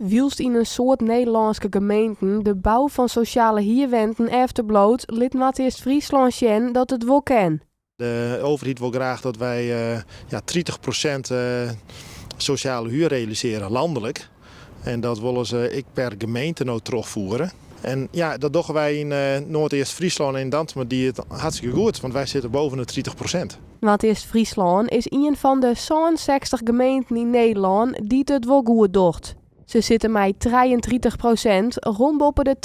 Wielst in een soort Nederlandse gemeenten de bouw van sociale hierwenten efterbloot, liet Matthias Friesland zien dat het wel kan. De overheid wil graag dat wij 30% sociale huur realiseren landelijk. En dat willen ze ik per gemeente nou terugvoeren. En ja, dat doen wij in Noord-Eerst-Friesland en Dantmer die het hartstikke goed, want wij zitten boven de 30%. Matthias Friesland is een van de 60 gemeenten in Nederland die het wel goed doet. Ze zitten met 33%, rond boven de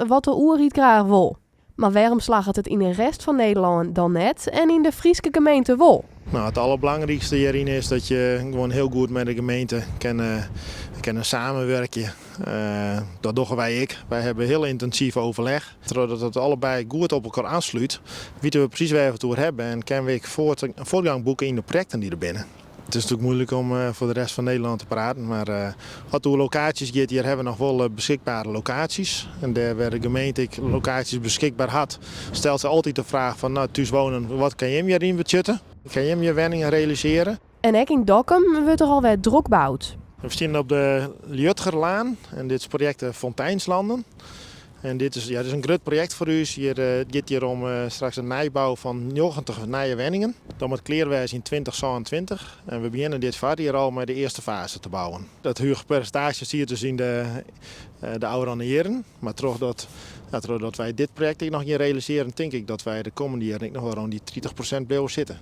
30% wat de oerriet graag wil. Maar waarom slaagt het in de rest van Nederland dan net en in de Friese gemeente wel? Nou, het allerbelangrijkste hierin is dat je gewoon heel goed met de gemeente kan samenwerken. Dat doen wij. Wij hebben heel intensief overleg. Zodat het allebei goed op elkaar aansluit, weten we precies waar we het over hebben en kunnen we voortgang boeken in de projecten die er binnen. Het is natuurlijk moeilijk om voor de rest van Nederland te praten, maar wat de locaties gaat, hier hebben we nog wel beschikbare locaties. En daar waar de gemeente locaties beschikbaar had, stelt ze altijd de vraag van nou, thuis wonen, wat kan je hem hierin budgetten? Kan je hem je wenningen realiseren? En ook in Dokkum wordt er alweer druk gebouwd. We staan op de Ljutgerlaan en dit is project Fonteinslanden. En dit is een groot project voor u. Het gaat hier om straks een nijbouw van 90 nieuwe woningen. Dat moet klaarwijs in 2022. En we beginnen dit jaar al met de eerste fase te bouwen. Dat huurpercentage zie je dus in de oude jaren. Maar doordat wij dit project nog niet realiseren, denk ik dat wij de komende jaren nog wel rond die 30% blijven zitten.